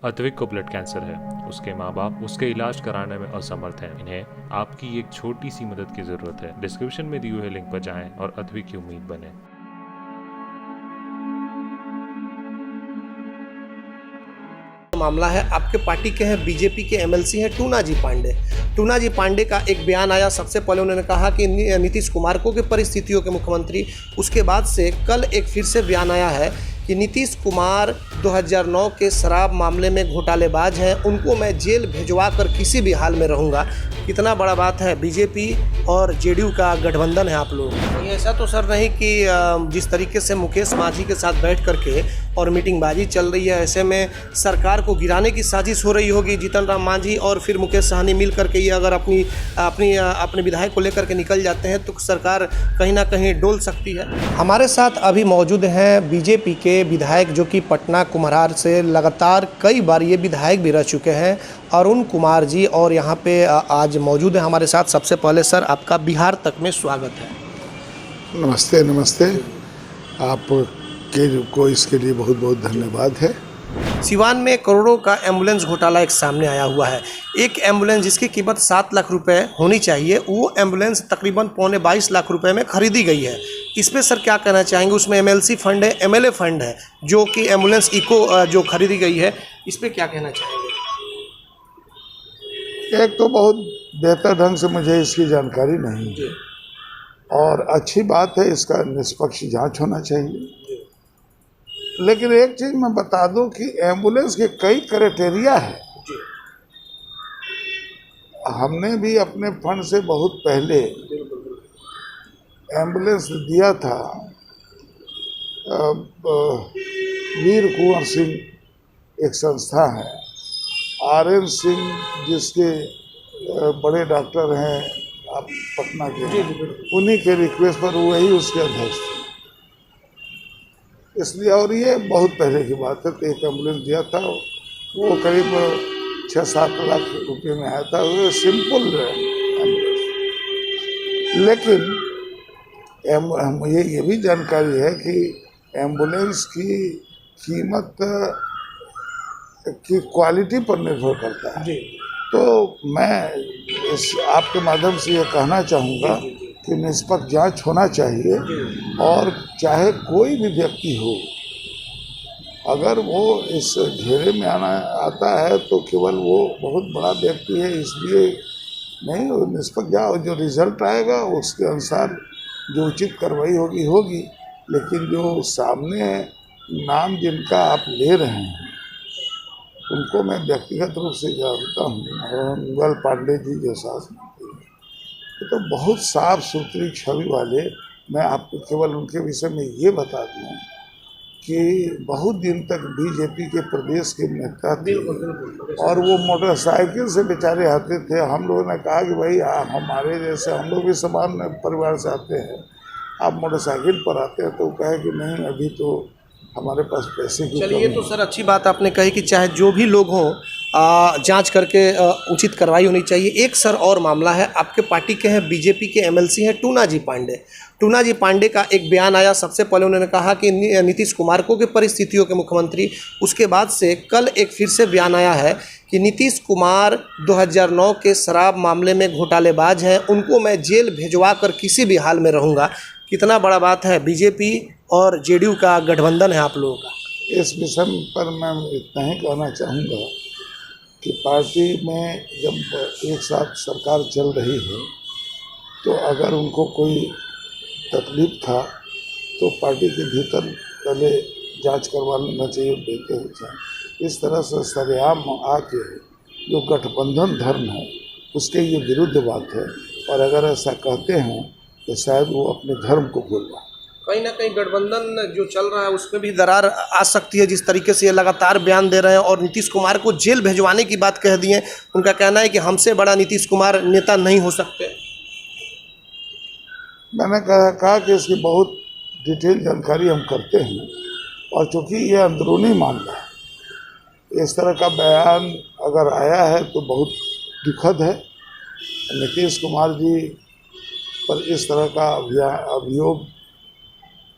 अद्विक को blood cancer है। उसके माँ बाप उसके इलाज कराने में असमर्थ हैं। इन्हें आपकी एक छोटी सी मदद की जरूरत है। डिस्क्रिप्शन में दिए हुए लिंक पर जाएं और अद्विक की उम्मीद बने। मामला है, आपके पार्टी के हैं, बीजेपी के एमएलसी हैं टूना जी पांडे। टूना जी पांडे का एक बयान आया। सबसे पहले उन्होंने कहा कि नीतीश कुमार को कि परिस्थितियों के मुख्यमंत्री। उसके बाद से कल एक फिर से बयान आया है कि नीतीश कुमार 2009 के शराब मामले में घोटालेबाज हैं, उनको मैं जेल भिजवा कर किसी भी हाल में रहूंगा। कितना बड़ा बात है। बीजेपी और जेडीयू का गठबंधन है आप लोग। ऐसा तो सर नहीं कि जिस तरीके से मुकेश माझी के साथ बैठ करके और मीटिंगबाजी चल रही है, ऐसे में सरकार को गिराने की साजिश हो रही होगी। जीतन राम मांझी और फिर मुकेश सहनी मिल करके ये अगर अपने विधायक को लेकर के निकल जाते हैं तो सरकार कहीं ना कहीं डोल सकती है। हमारे साथ अभी मौजूद हैं बीजेपी के विधायक जो कि पटना कुम्हरार से लगातार कई बार ये विधायक भी रह चुके हैं, अरुण कुमार जी, और यहाँ पे आज मौजूद है हमारे साथ। सबसे पहले सर आपका बिहार तक में स्वागत है। नमस्ते नमस्ते। आप को इसके लिए बहुत बहुत धन्यवाद है। सिवान में करोड़ों का एम्बुलेंस घोटाला एक सामने आया हुआ है। एक एम्बुलेंस जिसकी कीमत 7 लाख रुपए होनी चाहिए, वो एम्बुलेंस तकरीबन 22 लाख रुपए में खरीदी गई है। इस पे सर क्या कहना चाहेंगे? उसमें एमएलसी फंड है, एमएलए फंड है, जो कि एम्बुलेंस इको जो खरीदी गई है, इस पे क्या कहना चाहेंगे? एक तो बहुत बेहतर ढंग से मुझे इसकी जानकारी नहीं है और अच्छी बात है, इसका निष्पक्ष जांच होना चाहिए। लेकिन एक चीज मैं बता दूं कि एम्बुलेंस के कई क्राइटेरिया है। हमने भी अपने फंड से बहुत पहले एम्बुलेंस दिया था। वीर कुंवर सिंह एक संस्था है, आरएन सिंह जिसके बड़े डॉक्टर हैं आप पटना के, उन्हीं के रिक्वेस्ट पर वही उसके अध्यक्ष थे। इसलिए, और ये बहुत पहले की बात है, तो एक एम्बुलेंस दिया था, वो करीब 6-7 लाख रुपए में आया था। वो सिंपल एम्बुलेंस। लेकिन मुझे ये भी जानकारी है कि एम्बुलेंस की कीमत की क्वालिटी पर निर्भर करता है। तो मैं इस आपके माध्यम से ये कहना चाहूँगा कि निष्पक्ष जांच होना चाहिए, और चाहे कोई भी व्यक्ति हो, अगर वो इस घेरे में आता है तो केवल वो बहुत बड़ा व्यक्ति है इसलिए नहीं। वो निष्पक्ष जांच, जो रिजल्ट आएगा उसके अनुसार जो उचित कार्रवाई होगी। लेकिन जो सामने नाम जिनका आप ले रहे हैं उनको मैं व्यक्तिगत रूप से जानता हूँ, और मंगल पांडे जी जो शासन तो बहुत साफ सुथरी छवि वाले। मैं आपको केवल उनके विषय में ये बता दूं कि बहुत दिन तक बीजेपी के प्रदेश के नेता थे, और वो मोटरसाइकिल से बेचारे आते थे। हम लोगों ने कहा कि भाई हमारे जैसे, हम लोग भी समान परिवार से आते हैं, आप मोटरसाइकिल पर आते हैं। तो कहे कि नहीं, अभी तो हमारे पास पैसे की। चलिए, तो सर अच्छी बात आपने कही कि चाहे जो भी लोग हों, जांच करके उचित कार्रवाई होनी चाहिए। एक सर और मामला है, आपके पार्टी के हैं, बीजेपी के एमएलसी हैं टूना जी पांडे। टूना जी पांडे का एक बयान आया। सबसे पहले उन्होंने कहा कि नीतीश कुमार को कि परिस्थितियों के मुख्यमंत्री। उसके बाद से कल एक फिर से बयान आया है कि नीतीश कुमार 2009 के शराब मामले में घोटालेबाज हैं, उनको मैं जेल भिजवा कर किसी भी हाल में रहूँगा। कितना बड़ा बात है। बीजेपी और जेडीयू का गठबंधन है आप लोगों का। इस विषय पर मैं इतना ही कहना चाहूँगा कि पार्टी में जब एक साथ सरकार चल रही है, तो अगर उनको कोई तकलीफ था तो पार्टी के भीतर पहले जांच करवा लेना चाहिए, देते हुए। इस तरह से सरेआम आके जो गठबंधन धर्म है उसके ये विरुद्ध बात है, और अगर ऐसा कहते हैं तो शायद वो अपने धर्म को भूल रहा है। कहीं ना कहीं गठबंधन जो चल रहा है उसमें भी दरार आ सकती है, जिस तरीके से ये लगातार बयान दे रहे हैं और नीतीश कुमार को जेल भिजवाने की बात कह दी है। उनका कहना है कि हमसे बड़ा नीतीश कुमार नेता नहीं हो सकते। मैंने कहा कि इसकी बहुत डिटेल जानकारी हम करते हैं, और चूँकि ये अंदरूनी मामला है, इस तरह का बयान अगर आया है तो बहुत दुखद है। नीतीश कुमार जी पर इस तरह का अभियोग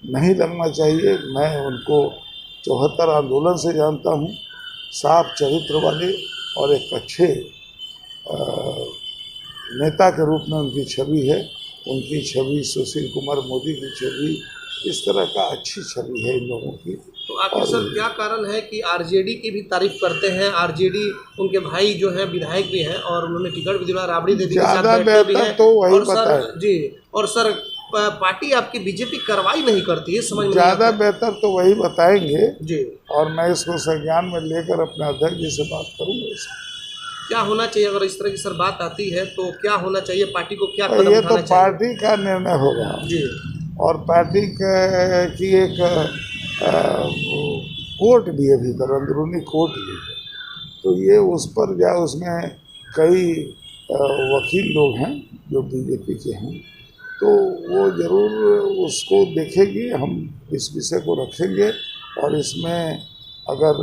नहीं लगना चाहिए। मैं उनको 74 आंदोलन से जानता हूँ, साफ चरित्र वाले और एक अच्छे नेता के रूप में उनकी छवि है। उनकी छवि सुशील कुमार मोदी की छवि, इस तरह का अच्छी छवि है इन लोगों की। तो आखिर सर क्या कारण है कि आरजेडी की भी तारीफ करते हैं, आरजेडी उनके भाई जो है विधायक भी हैं और उन्होंने टिकट भी दिलवाया, राबड़ी देवी के साथ बैठते भी हैं, तो वही और पता सर है जी, और सर पार्टी आपकी बीजेपी कार्रवाई नहीं करती है, समझ में नहीं ज़्यादा आता। बेहतर तो वही बताएंगे जी, और मैं इसको संज्ञान में लेकर अपने अध्यक्ष जी से बात करूंगा। क्या होना चाहिए अगर इस तरह की सर बात आती है तो क्या होना चाहिए, पार्टी को क्या तो कदम ये उठाना तो चाहिए? पार्टी का निर्णय होगा जी, और पार्टी की एक कोर्ट भी है भीतर, अंदरूनी कोर्ट भी है, तो ये उस पर उसमें कई वकील लोग हैं जो बीजेपी के हैं, तो वो ज़रूर उसको देखेंगे। हम इस विषय को रखेंगे और इसमें अगर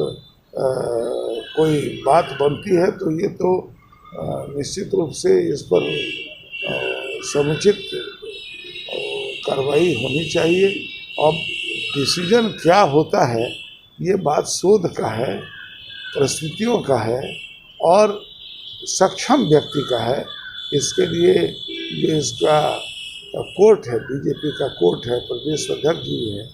कोई बात बनती है तो ये तो निश्चित रूप से इस पर समुचित कार्रवाई होनी चाहिए। अब डिसीजन क्या होता है ये बात शोध का है, परिस्थितियों का है और सक्षम व्यक्ति का है। इसके लिए जो इसका कोर्ट है, बीजेपी का कोर्ट है, प्रदेश अध्यक्ष जी है,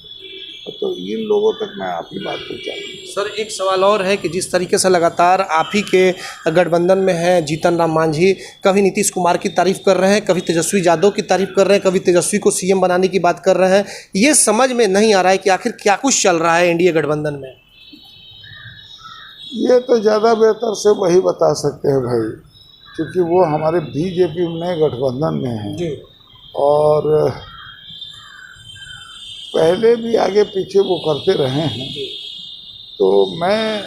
तो इन लोगों तक मैं आपकी बात पहुँचा दूँगा। सर एक सवाल और है कि जिस तरीके से लगातार आप ही के गठबंधन में हैं जीतन राम मांझी, कभी नीतीश कुमार की तारीफ कर रहे हैं, कभी तेजस्वी यादव की तारीफ कर रहे हैं, कभी तेजस्वी को सीएम बनाने की बात कर रहे हैं, ये समझ में नहीं आ रहा है कि आखिर क्या कुछ चल रहा है एनडीए गठबंधन में। ये तो ज़्यादा बेहतर से वही बता सकते हैं भाई, क्योंकि वो हमारे बीजेपी में गठबंधन में हैं जी, और पहले भी आगे पीछे वो करते रहे हैं। तो मैं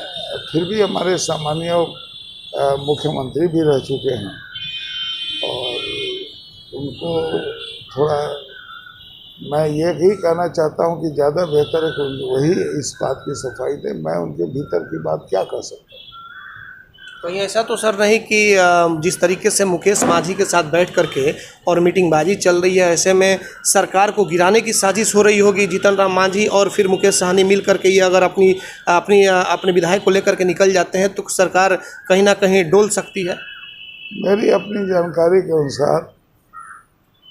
फिर भी हमारे सामान्य मुख्यमंत्री भी रह चुके हैं और उनको थोड़ा मैं ये भी कहना चाहता हूँ कि ज़्यादा बेहतर है कि वही इस बात की सफाई दें। मैं उनके भीतर की बात क्या कर सकता हूँ। कहीं ऐसा तो सर नहीं कि जिस तरीके से मुकेश मांझी के साथ बैठ करके और मीटिंगबाजी चल रही है, ऐसे में सरकार को गिराने की साजिश हो रही होगी जीतन राम मांझी और फिर मुकेश सहनी मिल करके ये अगर अपने विधायक को लेकर के निकल जाते हैं तो सरकार कहीं ना कहीं डोल सकती है। मेरी अपनी जानकारी के अनुसार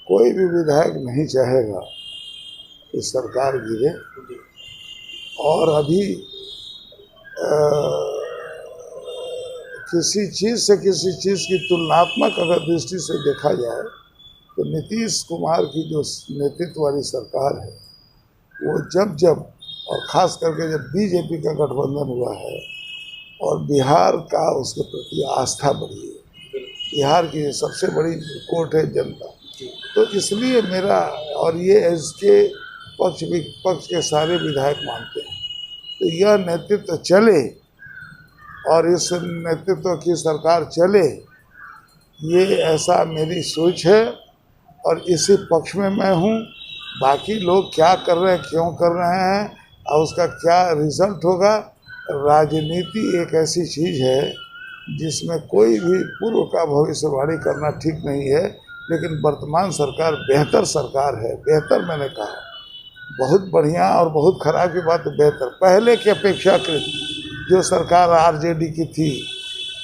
कोई भी विधायक नहीं चाहेगा कि सरकार गिरे और अभी किसी चीज़ से किसी चीज़ की तुलनात्मक अगर दृष्टि से देखा जाए तो नीतीश कुमार की जो नेतृत्व वाली सरकार है वो जब और ख़ास करके जब बीजेपी का गठबंधन हुआ है और बिहार का उसके प्रति आस्था बढ़ी है, बिहार की सबसे बड़ी कोर्ट है जनता, तो इसलिए मेरा और ये इसके पक्ष विपक्ष के सारे विधायक मानते हैं तो यह नेतृत्व चले और इस नेतृत्व की सरकार चले, ये ऐसा मेरी सोच है और इसी पक्ष में मैं हूँ। बाकी लोग क्या कर रहे हैं, क्यों कर रहे हैं और उसका क्या रिजल्ट होगा, राजनीति एक ऐसी चीज़ है जिसमें कोई भी पूर्व का भविष्यवाणी करना ठीक नहीं है। लेकिन वर्तमान सरकार बेहतर सरकार है। बेहतर मैंने कहा, बहुत बढ़िया और बहुत खराब की बात बेहतर। पहले की अपेक्षाकृत जो सरकार आरजेडी की थी,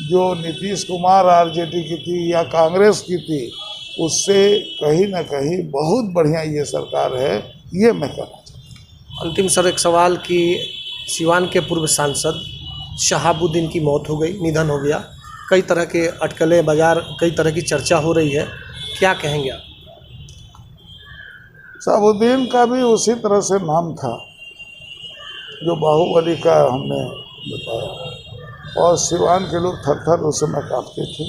जो नीतीश कुमार आरजेडी की थी या कांग्रेस की थी, उससे कहीं ना कहीं बहुत बढ़िया ये सरकार है, ये मैं कहना चाहता हूँ। अंतिम सर एक सवाल कि सिवान के पूर्व सांसद शहाबुद्दीन की मौत हो गई, निधन हो गया, कई तरह के अटकलें बाजार, कई तरह की चर्चा हो रही है, क्या कहेंगे आप? शहाबुद्दीन का भी उसी तरह से नाम था जो बाहुबली का हमने बताया और सिवान के लोग थर थर उस समय कांपते थे।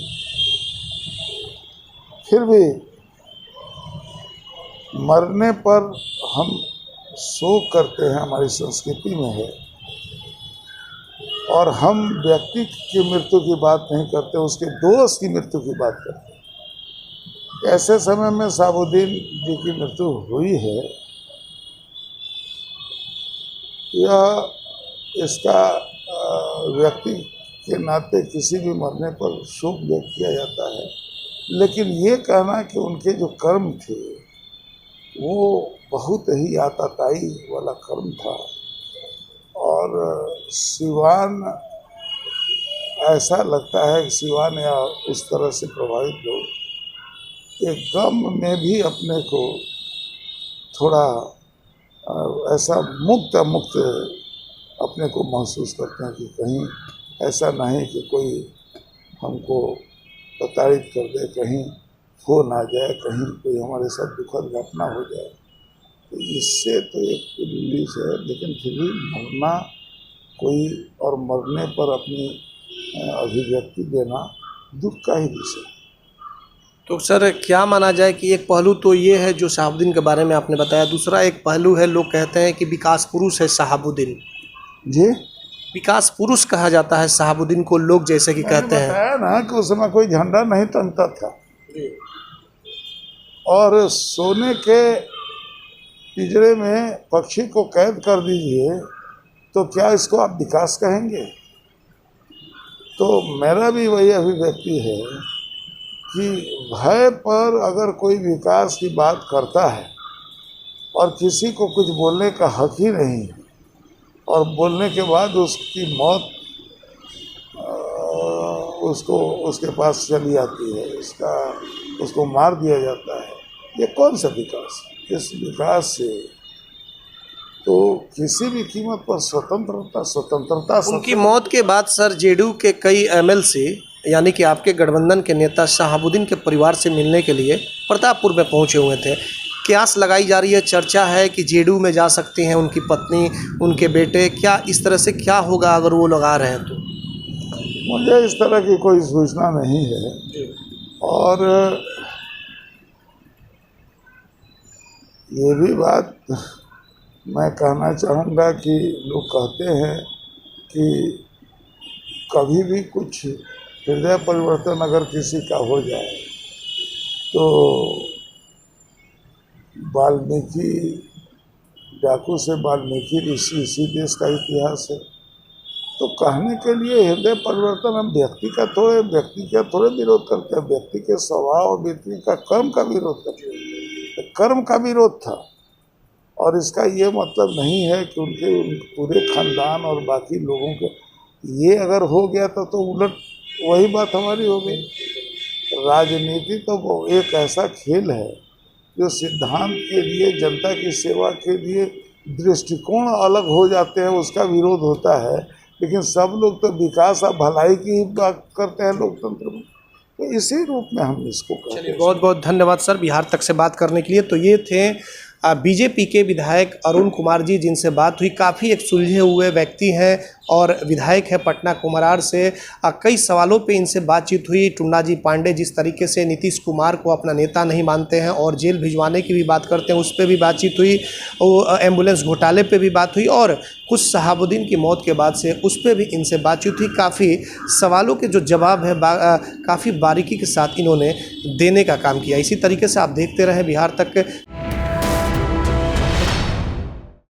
फिर भी मरने पर हम शोक करते हैं, हमारी संस्कृति में है, और हम व्यक्ति की मृत्यु की बात नहीं करते, उसके दोस्त की मृत्यु की बात करते हैं। ऐसे समय में शहाबुद्दीन जी की मृत्यु हुई है, यह इसका व्यक्ति के नाते किसी भी मरने पर शोक व्यक्त किया जाता है, लेकिन ये कहना कि उनके जो कर्म थे वो बहुत ही आताताई वाला कर्म था और सिवान ऐसा लगता है कि सिवान या उस तरह से प्रभावित लोग एक गम में भी अपने को थोड़ा ऐसा मुक्त अपने को महसूस करते हैं कि कहीं ऐसा नहीं कि कोई हमको प्रताड़ित कर दे, कहीं फोन आ जाए, कहीं कोई हमारे साथ दुखद घटना हो जाए। तो इससे तो एक रिलीज है, लेकिन फिर भी मरना कोई और मरने पर अपनी अभिव्यक्ति देना दुख का ही विषय। तो सर क्या माना जाए कि एक पहलू तो ये है जो शहाबुद्दीन के बारे में आपने बताया, दूसरा एक पहलू है लोग कहते हैं कि विकास पुरुष है शहाबुद्दीन जी, विकास पुरुष कहा जाता है शहाबुद्दीन को, लोग जैसे कि कहते हैं। बताया ना कि उस समय कोई झंडा नहीं तनता था, और सोने के पिंजरे में पक्षी को कैद कर दीजिए तो क्या इसको आप विकास कहेंगे? तो मेरा भी वही अभिव्यक्ति है कि भय पर अगर कोई विकास की बात करता है और किसी को कुछ बोलने का हक ही नहीं है, और बोलने के बाद उसकी मौत उसको उसके पास चली आती है, उसको मार दिया जाता है, ये कौन सा विकास है? इस विकास से तो किसी भी कीमत पर स्वतंत्रता उनकी मौत के बाद सर जेडीयू के कई एमएलसी यानी कि आपके गठबंधन के नेता शहाबुद्दीन के परिवार से मिलने के लिए प्रतापपुर में पहुंचे हुए थे। क्यास लगाई जा रही है, चर्चा है कि जेडीयू में जा सकती हैं उनकी पत्नी, उनके बेटे। क्या इस तरह से क्या होगा अगर वो लगा रहे हैं तो? मुझे इस तरह की कोई सूचना नहीं है, और ये भी बात मैं कहना चाहूँगा कि लोग कहते हैं कि कभी भी कुछ हृदय परिवर्तन अगर किसी का हो जाए तो वाल्मीकि डाकू से वाल्मीकि ऋषि, इसी देश का इतिहास है। तो कहने के लिए हृदय परिवर्तन हम व्यक्ति का थोड़े विरोध करते हैं, व्यक्ति के स्वभाव और व्यक्ति का कर्म का विरोध करते हैं। कर्म का विरोध था, और इसका ये मतलब नहीं है कि उनके पूरे खानदान और बाकी लोगों के ये अगर हो गया तो उलट वही बात हमारी हो गई। राजनीति तो वो एक ऐसा खेल है जो सिद्धांत के लिए, जनता की सेवा के लिए दृष्टिकोण अलग हो जाते हैं, उसका विरोध होता है। लेकिन सब लोग तो विकास और भलाई की ही बात करते हैं लोकतंत्र में, तो इसी रूप में हम इसको कहते हैं। बहुत बहुत धन्यवाद सर बिहार तक से बात करने के लिए। तो ये थे बीजेपी के विधायक अरुण कुमार जी, जिनसे बात हुई। काफ़ी एक सुलझे हुए व्यक्ति हैं और विधायक है पटना कुमारार से। कई सवालों पे इनसे बातचीत हुई। टुन्ना जी पांडे जिस तरीके से नीतीश कुमार को अपना नेता नहीं मानते हैं और जेल भिजवाने की भी बात करते हैं, उस पर भी बातचीत हुई। वो एम्बुलेंस घोटाले पे भी बात हुई, और कुछ शहाबुद्दीन की मौत के बाद से उस पर भी इनसे बातचीत हुई। काफ़ी सवालों के जो जवाब है काफ़ी बारीकी के साथ इन्होंने देने का काम किया। इसी तरीके से आप देखते रहें बिहार तक।